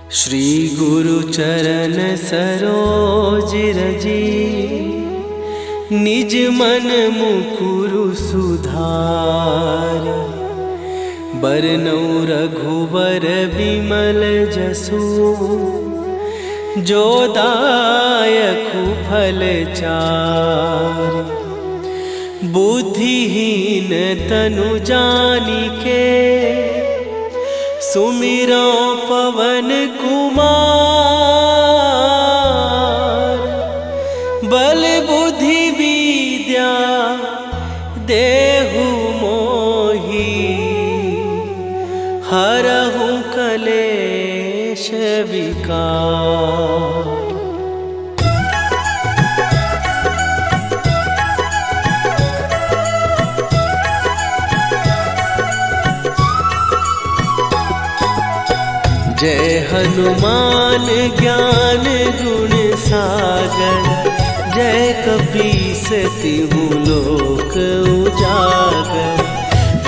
श्री गुरु चरण सरोज रजी, निज मन मुकुरु सुधार। बरनौ रघुबर बिमल जसु, जो दायकु फल चार। बुद्धिहीन तनु जानिके, सुमिरो पवन कुमार। बल बुद्धि विद्या देहु मोहि, हरहु कलेश विकार। जय हनुमान ज्ञान गुण सागर, जय कपीस तिहु लोक उजागर।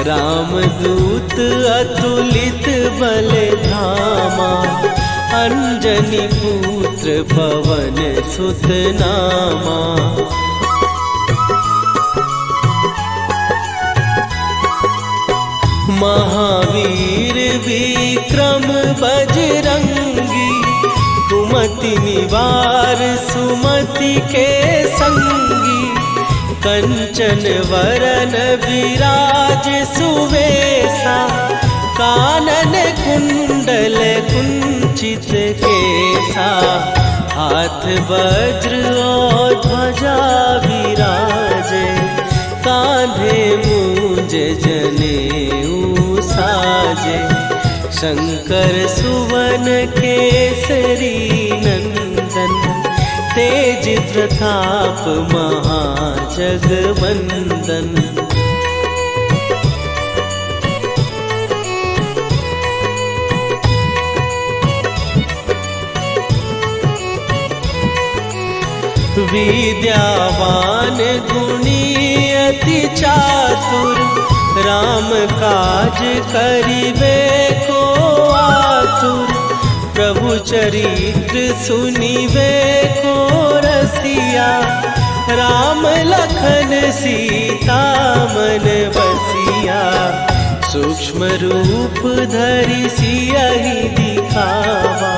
रामदूत अतुलित बल धामा, अंजनी पुत्र पवन सुत नामा। महावीर विक्रम बजरंगी, कुमति निवार सुमति के संगी। कंचन वरन विराज सुवेशा, कानन कुंडल कुंचित केसा। हाथ वज्र और ध्वजा विराजे, कांधे मूंज जनेऊ साजे। शंकर सुवन केसरी नंदन, तेज प्रताप महाजगवंदन। विद्यावान गुणी अति चातुर, राम काज करिबे को आतुर। प्रभु चरित्र सुनिबे को रसिया, राम लखन सीता मन बसिया। सूक्ष्म रूप धरि सियहि दिखावा,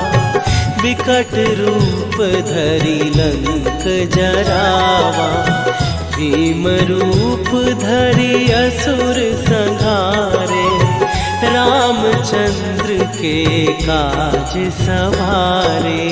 विकट रूप धरि लंक जरावा। भीम रूप धरि असुर संहारे, रामचंद्र के काज सवारे।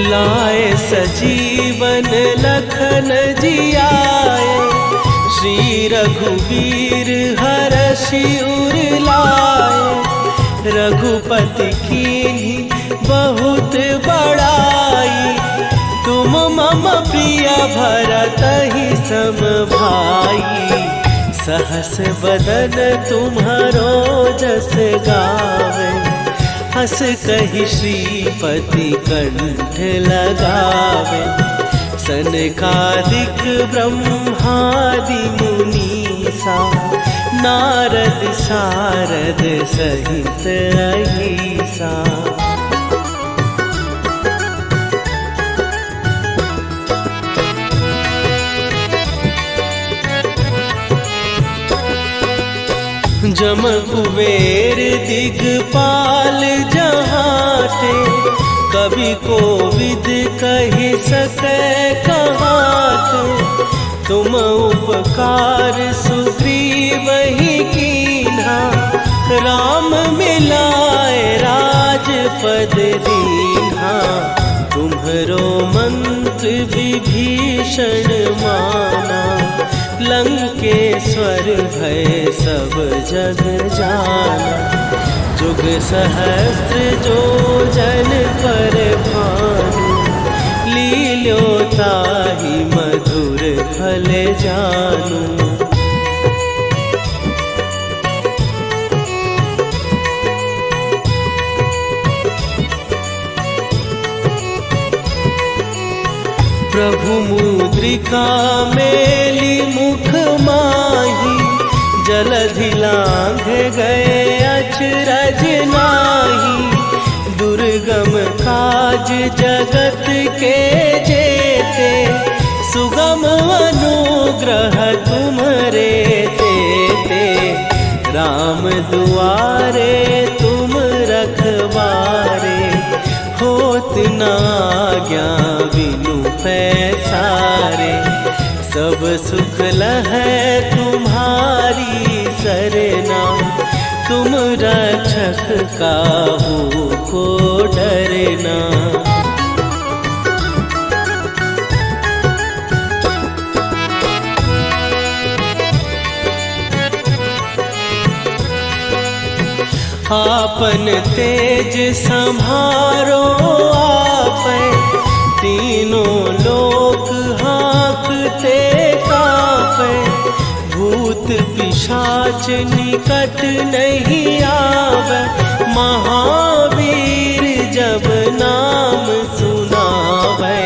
लाए सजीवन लखन जियाए, श्री रघुवीर हरषि उर लाए। रघुपति कीन्ही बहुत बड़ाई, तुम मम प्रिय भरतहि सम भाई। सहस बदन तुम्हारो जस गावे, हस कहि श्रीपति कंठ लगावे। सनकादिक ब्रह्मादि मुनीसा, नारद सारद सहित अहिसा। जम कुबेर दिगपाल जहाते, कवि कोविद कहि सकै कहाते। तुम उपकार सुग्रीवहि कीन्हा, राम मिलाए राजपद दीन्हा। तुम्हरो मंत्र विभीषण माना, लंकेश्वर भय सब जग जाना। जुग सहस्त्र जो जन पर भानु, लील्यो ताहि मधुर फल जानू। प्रभु मुद्रिका मेली मुख माही, जलधि लांघ गए अचरज नाही। दुर्गम काज जगत के जेते, सुगम अनुग्रह तुम्हरे तेते। राम दुआरे तुम रखवारे, होत न आज्ञा बिनु पैसारे। सब सुख लहै तुम्हारी सरना, तुम रक्षक काहू को डरना। आपन तेज संभारो आपै, तीनों लोक हाँकते कांपै। भूत पिशाच निकट नहीं आवे, महावीर जब नाम सुनावे।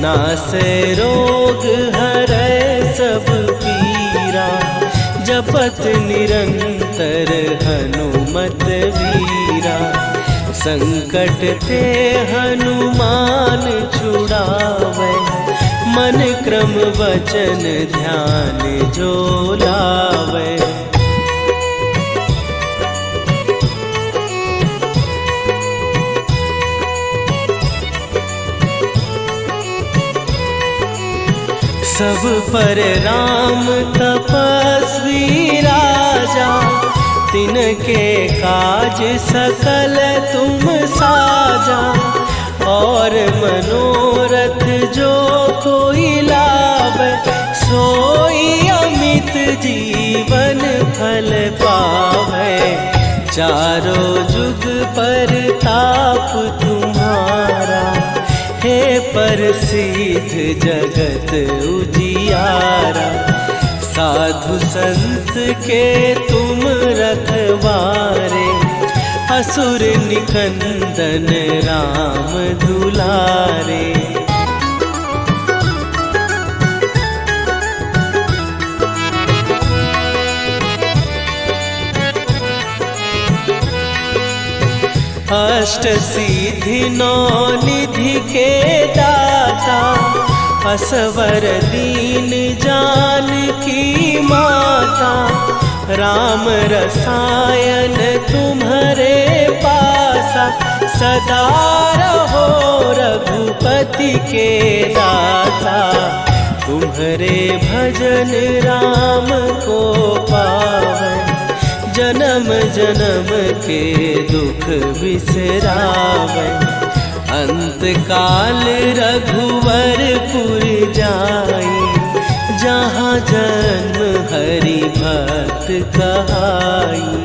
नासै रोग हरै सब पीरा, जपत निरंतर हनुमत वीरा। संकट ते हनुमान छुड़ावे, मन क्रम वचन ध्यान जो लावे। सब पर राम तपस्वी राजा, तिनके काज सकल तुम साजा। और मनोरथ जो कोई लावे, सोई अमित जीवन फल पावे। चारों जुग पर ताप तुम्हारा, हे प्रसिद्ध जगत उजियारा। साधु संत के तुम रखवारे, असुर निकंदन राम दुलारे। अष्ट सिद्धि नौ निधि के दाता, असवर दीन जानकी माता। राम रसायन तुम्हारे पासा, सदा रहो रघुपति के दासा। तुम्हारे भजन राम को पावै, जन्म जन्म के दुख बिसरावै। अंत काल रघुवरपुर जाई, जहाँ जन्म हरि भक्त कहाई।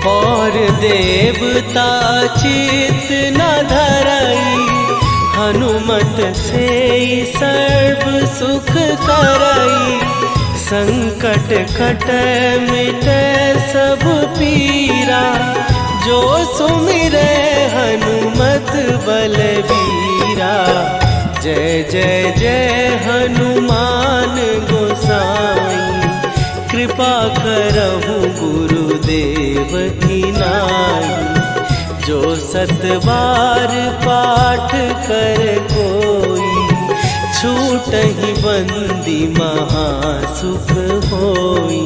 और देवता चित न धरई, हनुमत से सर्व सुख करई। संकट कटै मिटै सब पीरा, जो सुमिरै हनुमत बलबीरा। जय जय जय हनुमान गोसाई, कृपा करहु गुरुदेव की नाई। जो सत बार पाठ कर कोई, छूटहि बंदी महासुख होई।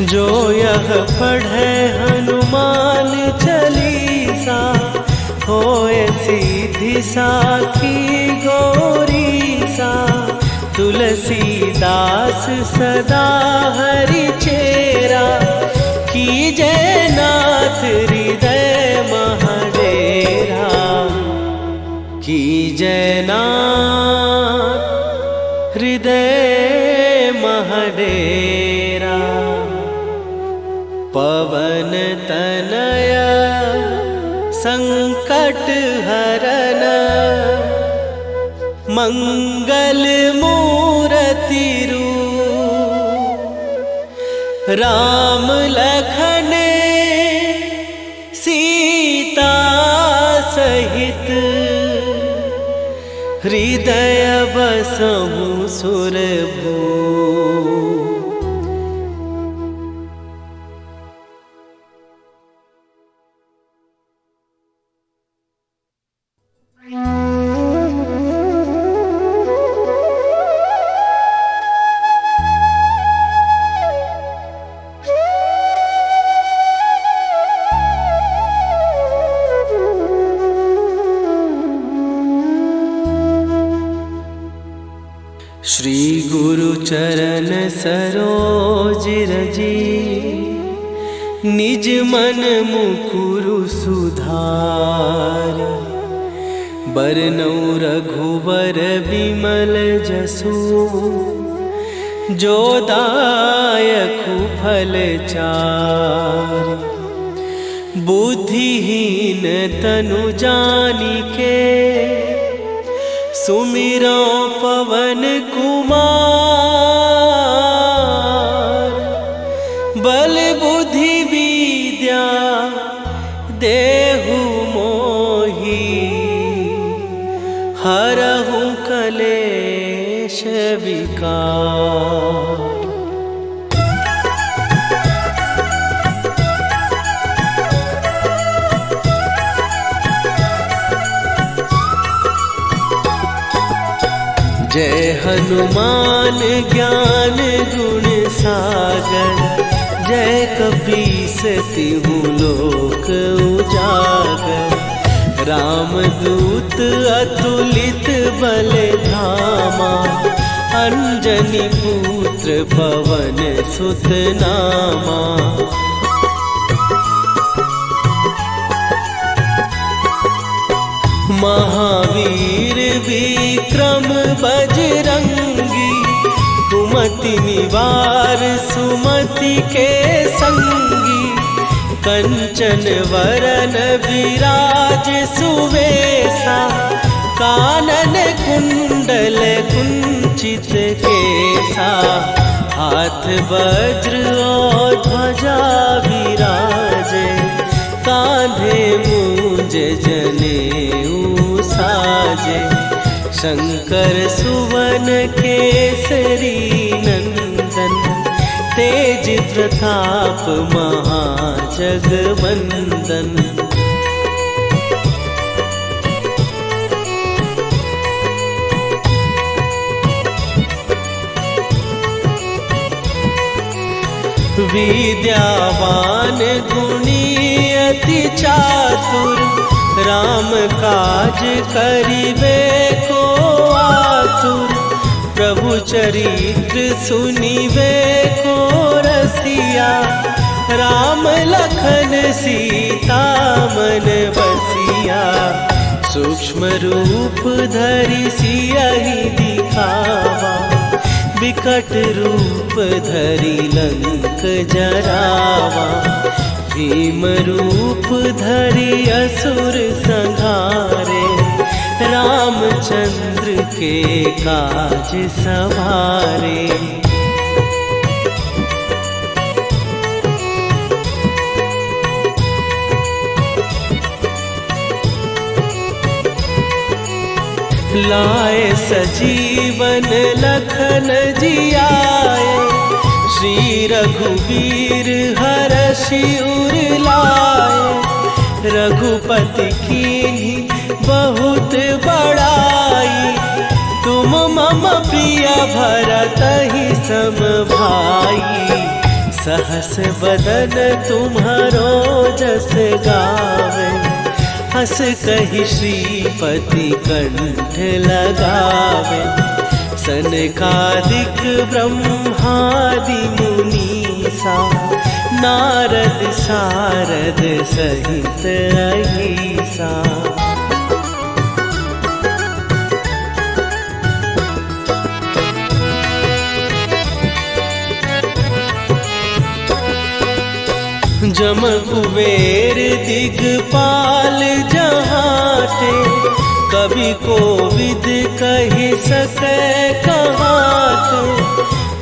जो यह पढ़े हनुमान चालीसा, होए सीधी साखी गौरीसा। तुलसीदास सदा हरि चेरा, कीजय नाथ हृदय महडेरा। कीजय नाथ हृदय महडेरा। पवन तनय शरण मंगल मूर्ति रूप राम लखन सीता सहित हृदय बसहु सुरभू। श्री गुरु चरण सरोज रजी निज मन मुकुरु सुधार। बरनौ रघुबर बिमल जसु जो दायकु फल चार। बुद्धिहीन तनु जानिके सुमिरो पवन कुमार। बल बुद्धि विद्या देहु मोहि हरहु कलेश विकार। जय हनुमान ज्ञान गुण सागर। जय कपीस तिहु लोक उजागर। रामदूत अतुलित बल धामा। अंजनी पुत्र पवन सुत नामा। महावीर विक्रम बजरंगी। कुमति निवार सुमति के संगी। कंचन वरन विराज सुवेशा। कानन कुंडल कुंचित केसा। हाथ वज्र और ध्वजा विराजे। कांधे मूंज जनेऊ साजे। शंकर सुवन केसरी नंदन। तेज प्रताप महाजगवंदन। विद्यावान गुणी अति चातुर। राम काज करिबे को आतुर। प्रभु चरित्र सुनिबे को रसिया। राम लखन सीता मन बसिया। सूक्ष्म रूप धरि सियहि दिखावा। विकट रूप धरि लंक जरावा। भीम रूप धरि असुर संहारे। रामचंद्र के काज सवारे। लाए सजीवन लखन जियाए। श्री रघुवीर हरषि उर लाए। रघुपति कीन्ही बहुत बड़ाई। तुम मम प्रिय भरतहि सम भाई। सहस बदन तुम्हारो जस गावे। हस कहि श्रीपति कंठ लगावे। सनकादिक ब्रह्मादि मुनीसा। नारद सारद सहित अहिसा। जम कुबेर दिगपाल जहाते, कवि कोविद कहि सकै कहाते।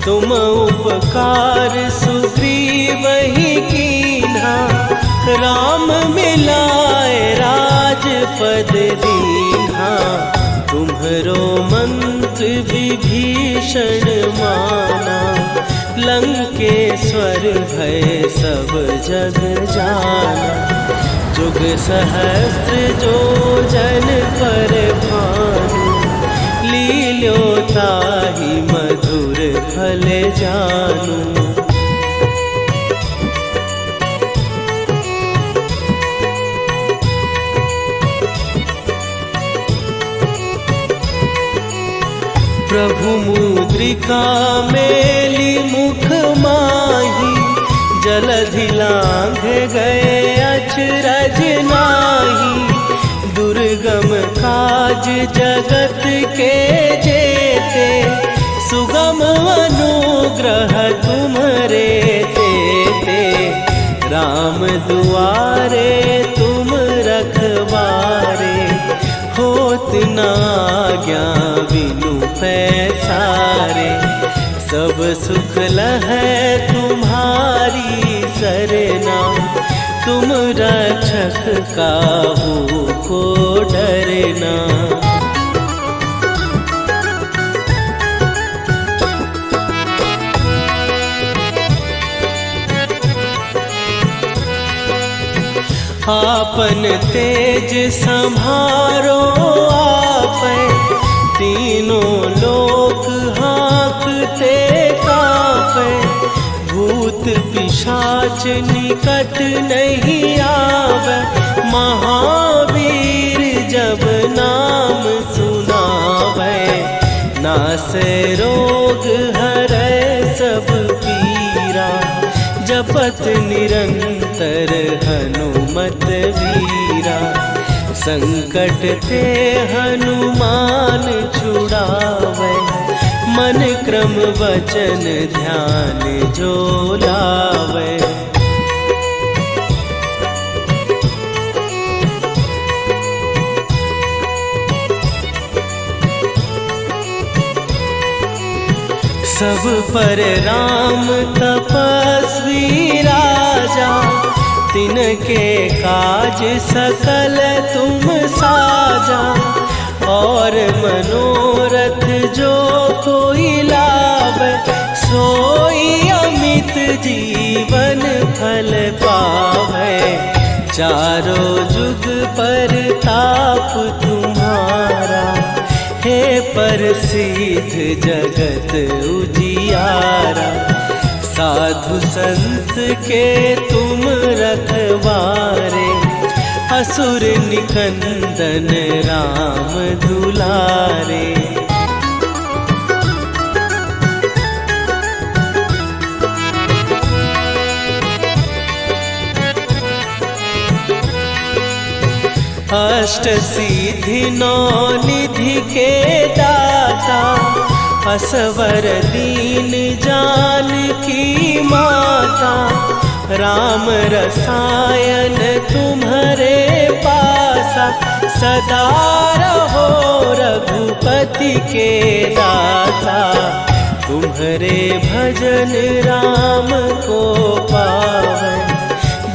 तुम उपकार सुग्रीव ही कीन्हा, राम मिलाए राजपद दीन्हा। तुम्हरो मंत्र विभीषण माना, लंकेश्वर भय सब जग जाना। जुग सहस्त्र जो जन पर भानु, लील्यो ताहि मधुर फल जानू। प्रभु मुद्रिका मेली मुख माही, जलधि लांघ गए अचरज नाही। दुर्गम काज जगत के जेते, सुगम अनुग्रह तुम्हरे तेते। राम दुआरे तुम रखवारे, होत न आज्ञा बिनु पैसारे। सब सुख लहै तुम्हारी सरना, तुम रक्षक काहू को डरना। आपन तेज सम्हारो आपै, तीनों लोक हाँकते कांपै। भूत पिशाच निकट नहीं आवे, महावीर जब नाम सुनावे। नासै रोग हरै सब पीरा, जपत निरंतर हनुमत वीरा। संकट ते हनुमान छुड़ावे, मन क्रम वचन ध्यान जो लावे। सब पर राम तपस्वी राजा, तिनके काज सकल तुम साजा। और मनोरथ जो कोई लावे, सोई अमित जीवन फल पावे। चारों जुग पर ताप तुम्हारा, हे प्रसिद्ध जगत उजियारा। साधु संत के तुम रखवारे, असुर निकंदन राम दुलारे। अष्ट सिद्धि नौ निधि के दाता, असवर दीन जानकी माता। राम रसायन तुम्हारे पासा, सदा रहो रघुपति के दासा। तुम्हारे भजन राम को पावै,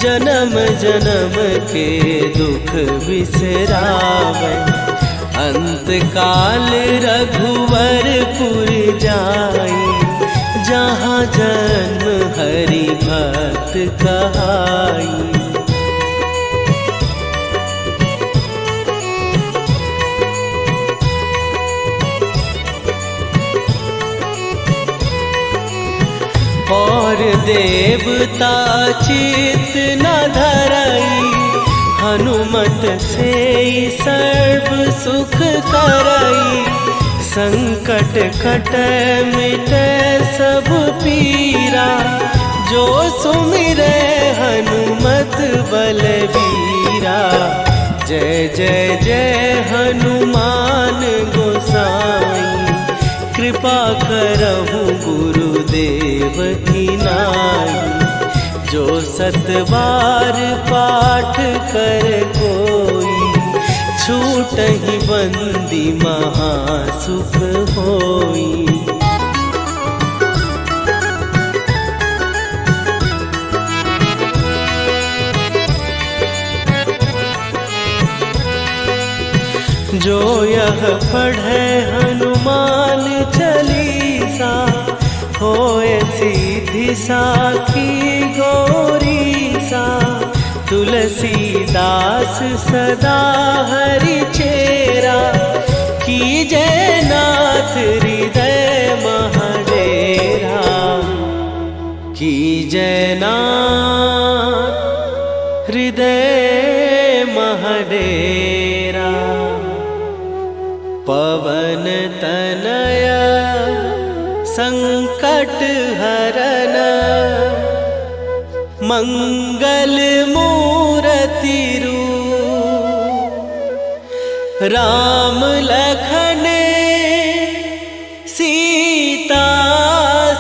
जन्म जन्म के दुख बिसरावै। अंत काल रघुवरपुर जाई, जहाँ जन्म हरि भक्त कहाई। और देवता चित न धरई, हनुमत से सर्व सुख करई। संकट कटै मिटै सब पीरा, जो सुमिरै हनुमत बलबीरा। जय जय जय हनुमान गोसाई, कृपा करहु गुरुदेव की नाई। जो सतबार पाठ कर कोई, छूटहि बंदी महासुख होई। जो यह पढ़े हनुमान चालीसा, होए सीधी साखी गौरीसा। तुलसीदास सदा हरि चेरा, कीजय नाथ हृदय महडेरा। कीजय नाथ हृदय महडेरा। पवन तनया संकट हरन, मंगल मूर्ति रूप। राम लखन सीता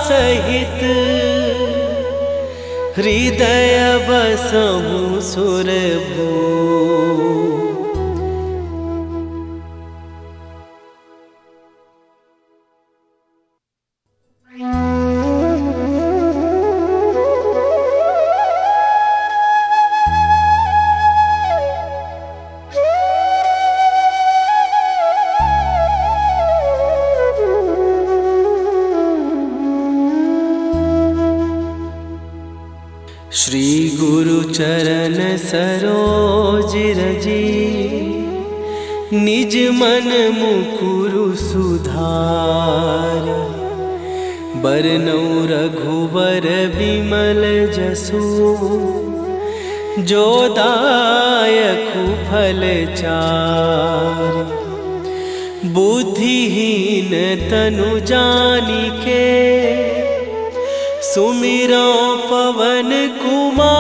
सहित, हृदय बसहु सुरभूप। श्री गुरु चरण सरोज रजी, निज मन मुकुरु सुधार। बरनउँ रघुबर बिमल जसु, जो दायकु फल चार। बुद्धिहीन तनु जानिके, सुमिरो पवन कुमार।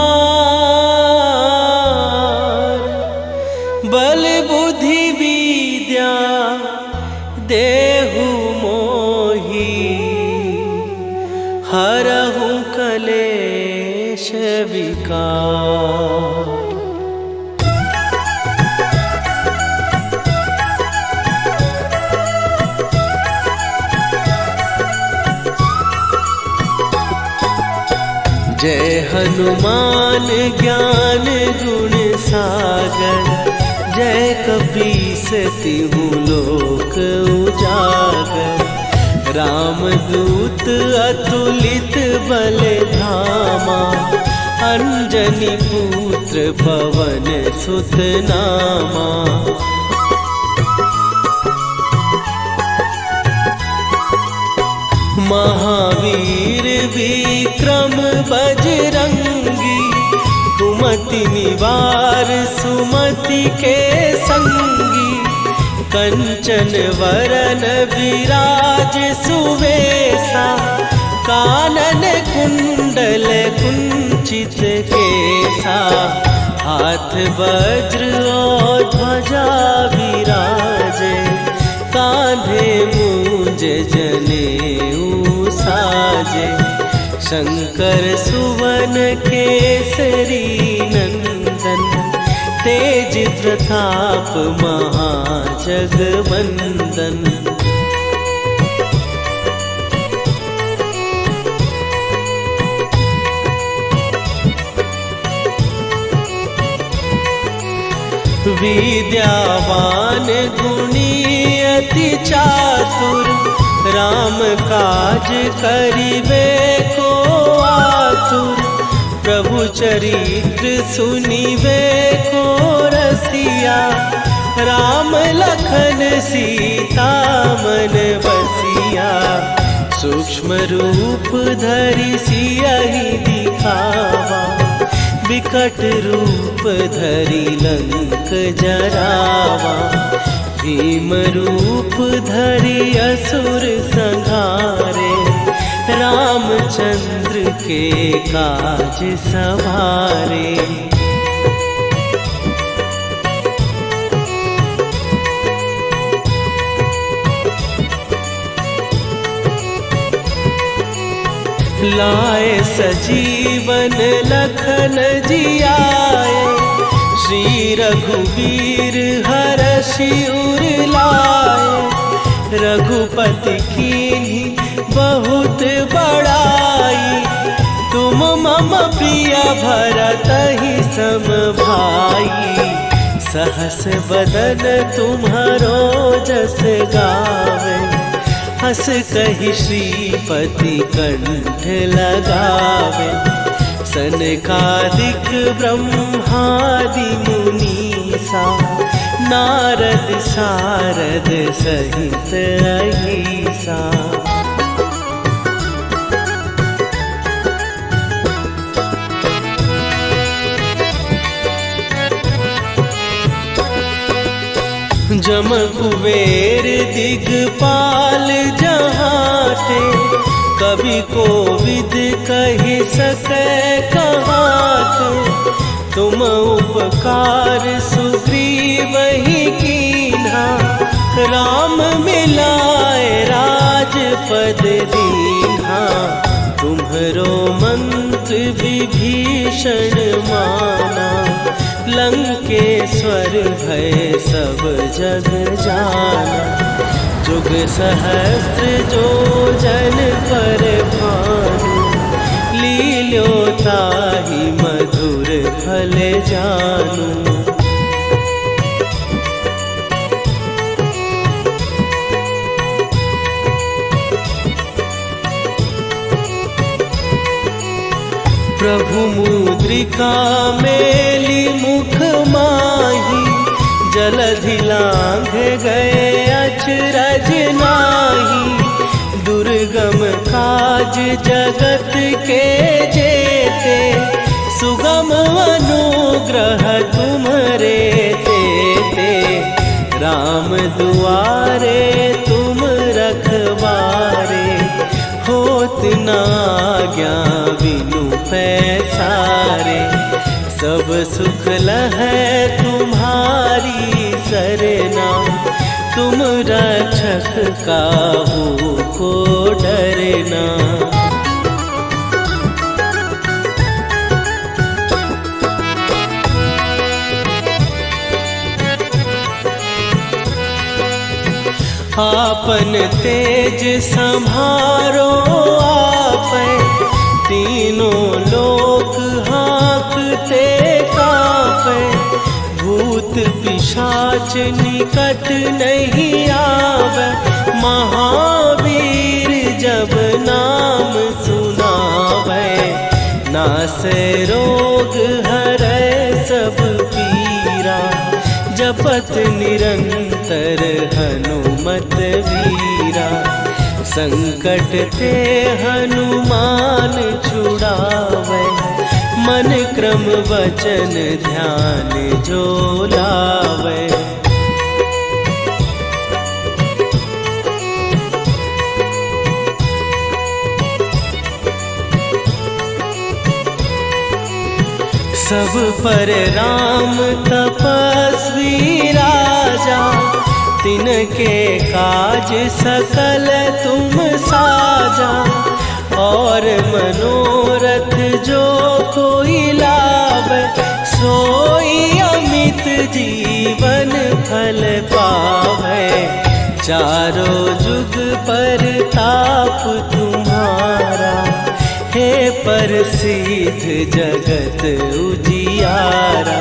बल बुद्धि विद्या देहु मोहि, हरहु कलेश विकार। जय हनुमान ज्ञान गुण सागर, जय कपीस तिहु लोक उजागर। रामदूत अतुलित बल धामा, अंजनी पुत्र पवन सुत नामा। महावीर विक्रम बजरंगी, कुमति निवार सुमति के संगी। कंचन वरन विराज सुवेशा, कानन कुंडल कुंचित केसा। हाथ वज्र और ध्वजा विराजे, कांधे मूंज जनेऊ साजे। शंकर सुवन केसरी नंदन, तेज प्रताप महाजगवंदन। विद्यावान गुणी अति चातुर, राम काज करिबे को आतुर। प्रभु चरित्र सुनिबे को रसिया, राम लखन सीता मन बसिया। सूक्ष्म रूप धरि सियहि दिखावा, विकट रूप धरि लंक जरावा। भीम रूप धरि असुर संहारे, रामचंद्र के काज सवारे। लाए सजीवन लखन जियाए, श्री रघुवीर हरषि उर लाए। रघुपति कीन्ही बहुत बड़ाई, तुम मम प्रिय भरतहि सम भाई। सहस बदन तुम्हारो जस गावे, हस कहि श्रीपति कंठ लगावे। सनकादिक ब्रह्मादि मुनीसा, नारद सारद सहित अहिसा। जम कुबेर दिगपाल जहाते, कवि कोविद कहि सकै कहाते। तुम उपकार सुग्रीवहि कीन्हा, राम मिलाए राजपद दीन्हा। तुम्हरो मंत्र विभीषण माना, लंकेश्वर भय सब जग जाना। जुग सहस्त्र जो जन पर भानु, लील्यो ताहि मधुर फल जानू। प्रभु मुद्रिका मेली मुख माही, जलधि लांघ गए अचरज नाही। दुर्गम काज जगत के जेते, सुगम अनुग्रह तुम्हरे तेते। राम दुआरे तुम रखवारे, होत न आज्ञा बिनु पैसारे। सब सुख लहै तुम्हारी सरना, तुम रक्षक काहू को डरना। आपन तेज सम्हारो आपै, तीनों लोक हाँकते कांपै। भूत पिशाच निकट नहीं आवे, महावीर जब नाम सुनावे। नासै रोग हरै सब पीरा, जपत निरंतर हनुमत वीरा। संकट ते हनुमान छुड़ावे, मन क्रम वचन ध्यान जो लावे। सब पर राम तपस्वी राजा, तिनके काज सकल तुम साजा। और मनोरथ जो कोई लावे, सोई अमित जीवन फल पावे। चारों जुग पर ताप तुम्हारा, हे प्रसिद्ध जगत उजियारा।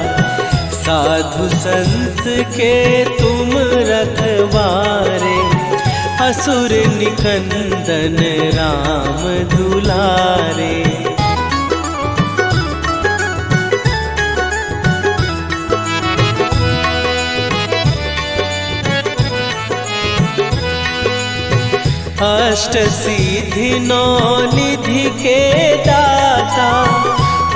साधु संत के तुम रखवारे, असुर निकंदन राम दुलारे। अष्ट सिद्धि नौ निधि के दाता,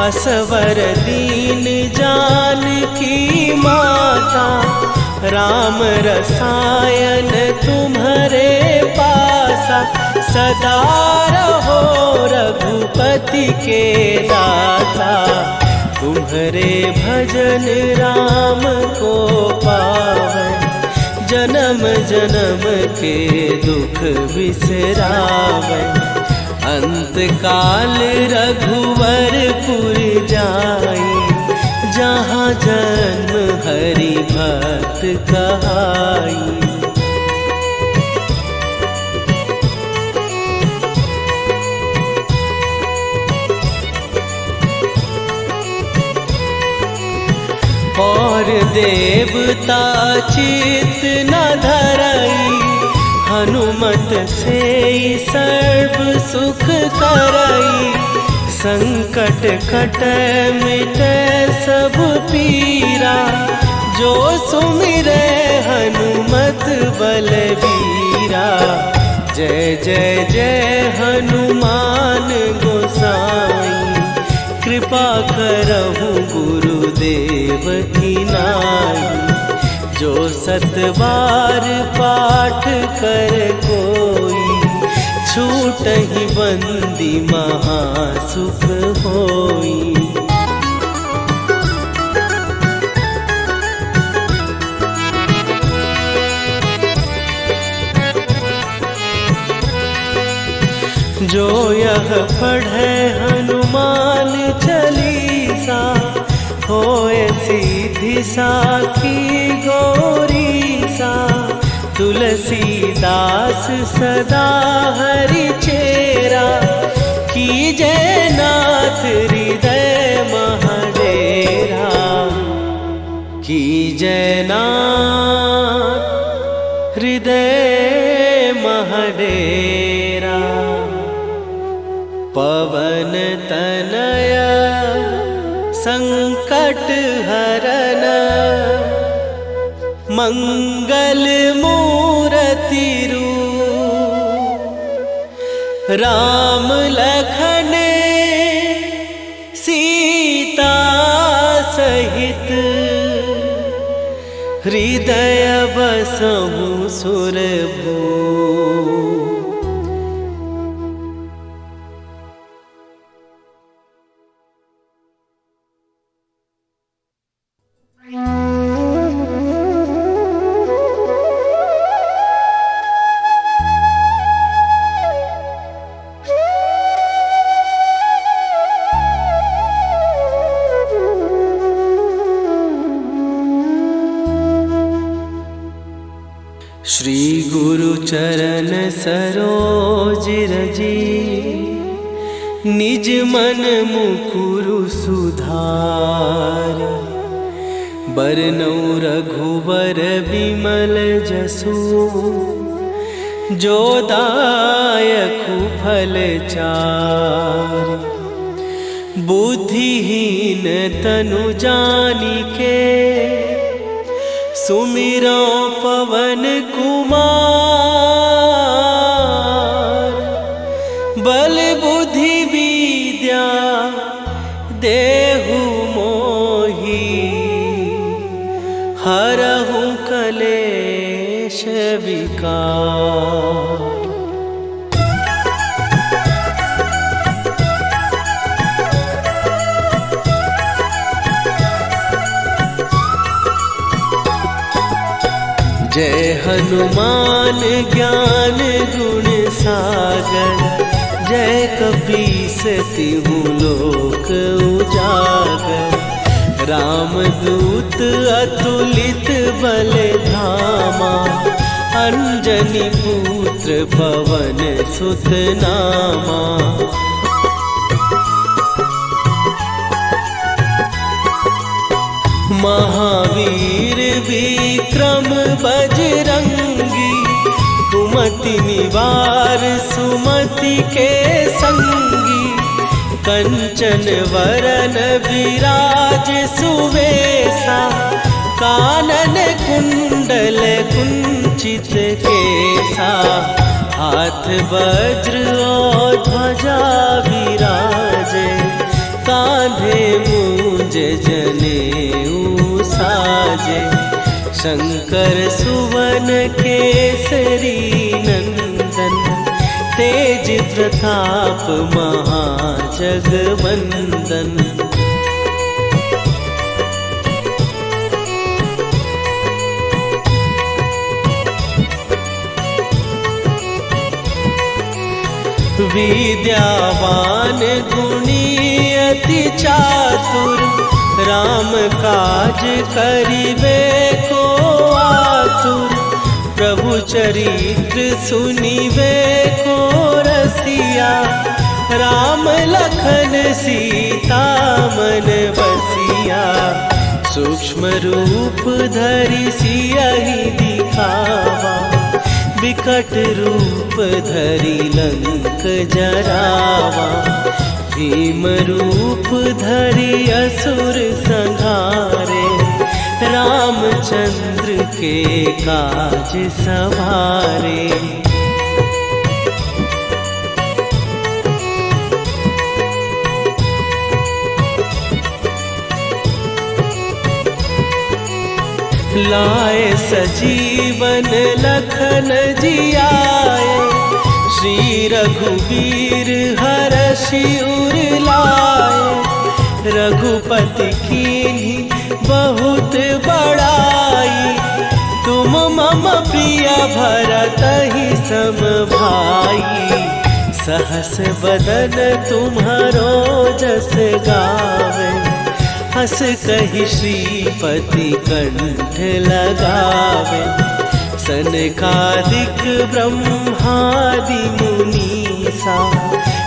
असवर दीन जानकी माता। राम रसायन तुम्हारे पासा, सदा रहो रघुपति के दासा। तुम्हारे भजन राम को पावे, जन्म जन्म के दुख बिसरावे। अंत काल रघुवरपुर जाई, जहाँ जन्म हरि भक्त कहाई। और देवता चित न धरई, हनुमत से सर्व सुख करई। संकट कट मिटे सब पीरा, जो सुमिरे हनुमत बलबीरा। जय जय जय हनुमान गोसाई, कृपा करहु गुरुदेव की नाई। जो सत बार पाठ कर कोई, छूटहि बंदी महासुख होई। जो यह पढ़े हनुमान चालीसा, होए सीधी साखी गौरीसा। तुलसीदास सदा हरि चेरा, कीजय नाथ हृदय महडेरा। कीजय नाथ हृदय महडेरा। पवन तनय संकट हरन, मंगल मूरति रूप। राम लखन सीता सहित, हृदय बसहु सुरभूप। श्री गुरु चरण सरोज रजी, निज मन मुकुरु सुधार। बरनउँ रघुवर बिमल जसु, जो दायकु फल चारि। बुद्धिहीन तनु जानिके, सुमिरो पवन कुमार। बल बुद्धि विद्या देहु मोहि, हरहु कलेश विकार। जय हनुमान ज्ञान गुण सागर, जय कपीस तिहु लोक उजागर। रामदूत अतुलित बल धामा, अंजनी पुत्र पवन सुत नामा। महावीर विक्रम बजरंगी, कुमति निवार सुमति के संगी। कंचन वरन विराज सुवेशा, कानन कुंडल कुंचित केसा। हाथ वज्र और ध्वजा विराजे, कांधे मूंज जनेऊ साजे। शंकर सुवन केसरी नंदन, तेज प्रताप महाजगवंदन। विद्यावान गुणी अति चातुर, राम काज करिबे को आतुर। प्रभु चरित्र सुनिबे को रसिया, राम लखन सीता मन बसिया। सूक्ष्म रूप धरि सियहि दिखावा, विकट रूप धरि लंक जरावा। भीम रूप धरि असुर संहारे, रामचंद्र के काज सवारे। लाए सजीवन लखन जियाए, श्री रघुवीर हरषि उर लाए। रघुपति कीन्ही बहुत बड़ाई, तुम मम प्रिय भरतहि सम भाई। सहस बदन तुम्हारो जस गावे, हस कहि श्रीपति कंठ लगावे। सनकादिक ब्रह्मादि मुनीसा,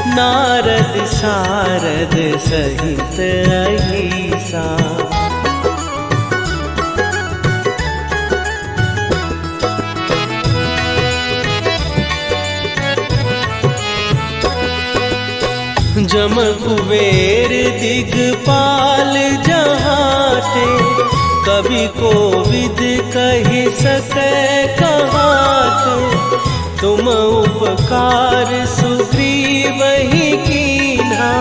नारद सारद सहित अहिसा। जम कुबेर दिगपाल जहाते, कवि कोविद कहि सकै कहाते। तुम उपकार सुग्रीवहि कीन्हा,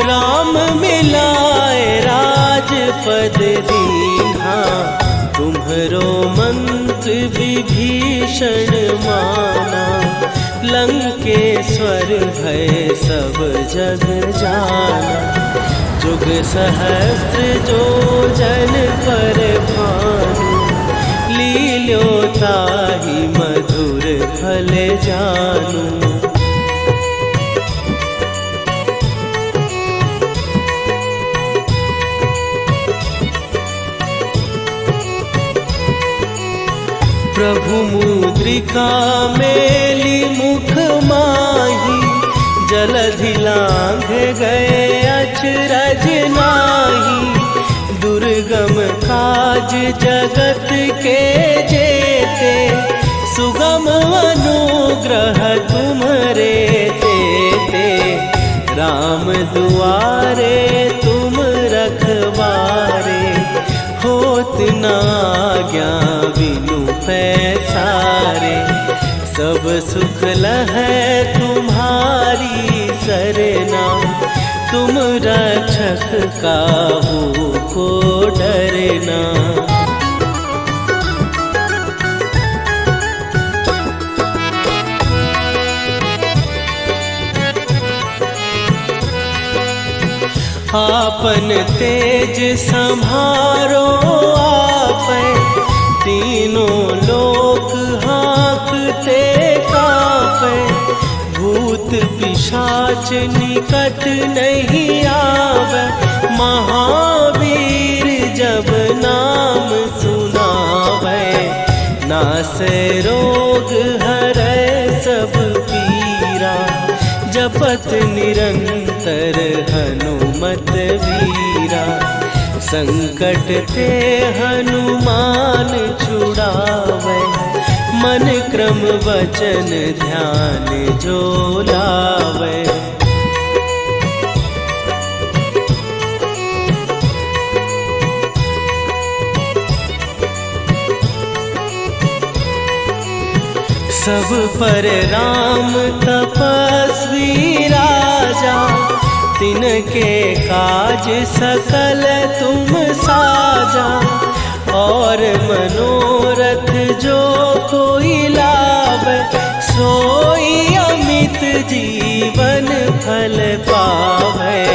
राम मिलाए राजपद दीन्हा। तुम्हरो मंत्र विभीषण माना, लंकेश्वर भय सब जग जाना। जुग सहस्त्र जो जन पर भानु, लील्यो ताहि मधुर फल जानू। प्रभु मुद्रिका मेली मुख माही, जलधि लांघ गए अचरज नाही। दुर्गम काज जगत के जेते, सुगम अनुग्रह तुम्हरे तेते। राम दुआरे तुम रखवारे, होत न आज्ञा बिनु पैसारे। सब सुख लहै तुम्हारी सरना, तुम रक्षक काहू को डरना। आपन तेज संभारो आपै, तीनों लोक हाँकते कांपै। भूत पिशाच निकट नहीं आवे, महावीर जब नाम सुनावे। नासै रोग हरै सब पीरा, जपत निरंतर हनुमत वीरा। संकट ते हनुमान छुड़ावे, मन क्रम वचन ध्यान जो लावे। सब पर राम तपस्वी राजा, तिनके काज सकल तुम साजा। और मनोरथ जो कोई लावे, सोई अमित जीवन फल पावे।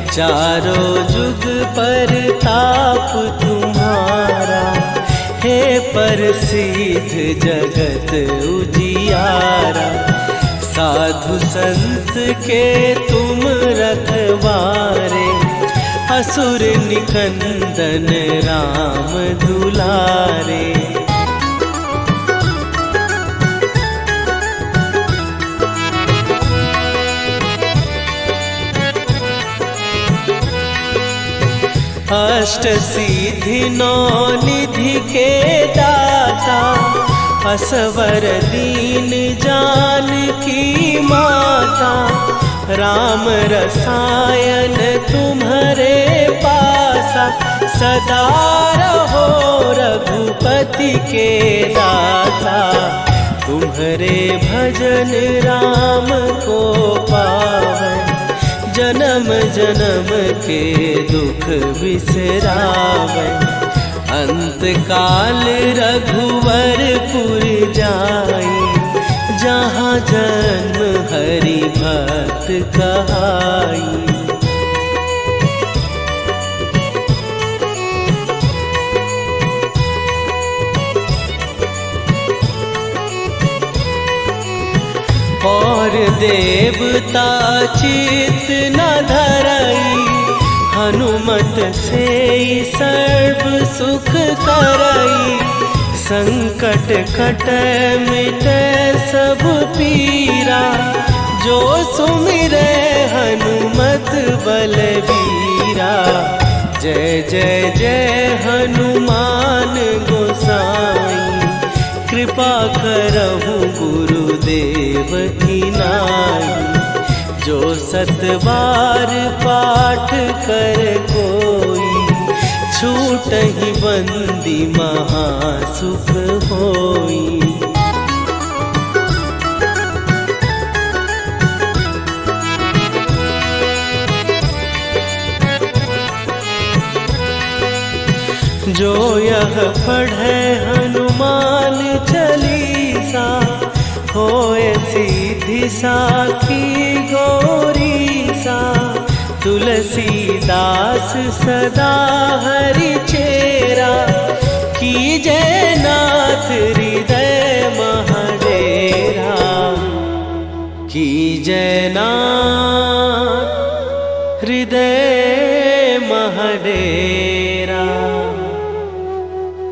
चारों जुग पर ताप तुम्हारा, हे प्रसिद्ध जगत उजियारा। साधु संत के तुम रखवारे, असुर निकंदन राम दुलारे। अष्ट सिद्धि नौ निधि के दाता, असवर दीन जानकी माता। राम रसायन तुम्हारे पासा, सदा रहो रघुपति के दाता। तुम्हारे भजन राम को पावन, जन्म जन्म के दुख बिसरावे। अंत काल रघुवरपुर जाई, जहाँ जन्म हरि भक्त कहाई। और देवता चित न धरई, हनुमत से सर्व सुख करई। संकट कट मिट सब पीरा, जो सुमिरै हनुमत बलबीरा। जय जय जय हनुमान गोसाई, कृपा करहु गुरुदेव की नाई। जो सतबार पाठ कर कोई, छूटहि बंदी महासुख होई। जो यह पढ़े हनुमान चालीसा, होए सीधी साखी गौरीसा। तुलसीदास सदा हरि चेरा, कीजय नाथ हृदय महडेरा। कीजय नाथ हृदय महडेरा।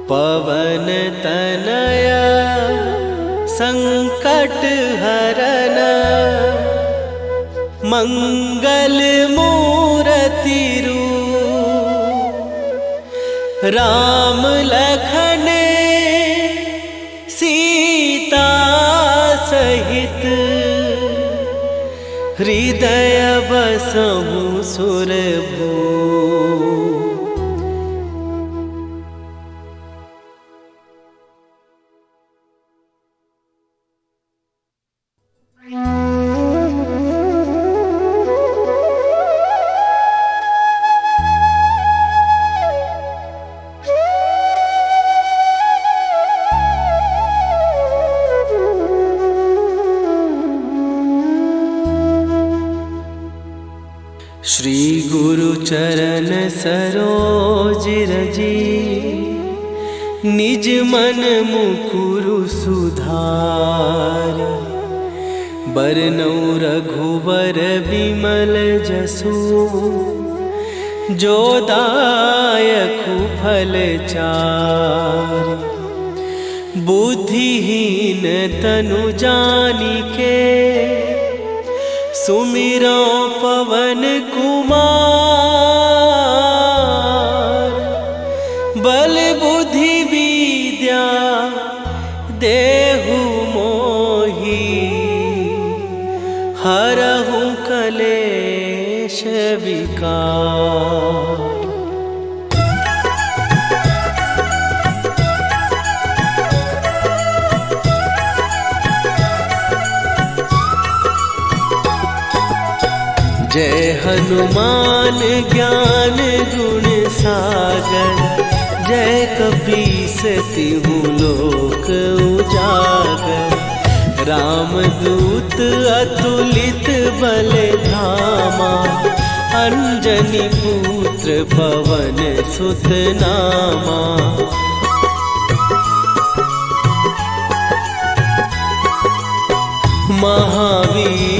पवन तनया संकट हरन, मंगल मूर्ति रूप। राम लखन सीता सहित, हृदय बसहु सुरभूप। श्री गुरु चरण सरोज रजी, निज मन मुकुरु सुधार। बरनौ रघुबर बिमल जसु, जो दायकु फल चार। बुद्धिहीन तनु जानिके, सुमिरो पवन कुमार। बल बुद्धि विद्या देहु मोहि, हरहु कलेश विकार। जय हनुमान ज्ञान गुण सागर, जय कपीस तिहु लोक उजागर। रामदूत अतुलित बल धामा, अंजनी पुत्र पवन सुत नामा। महावीर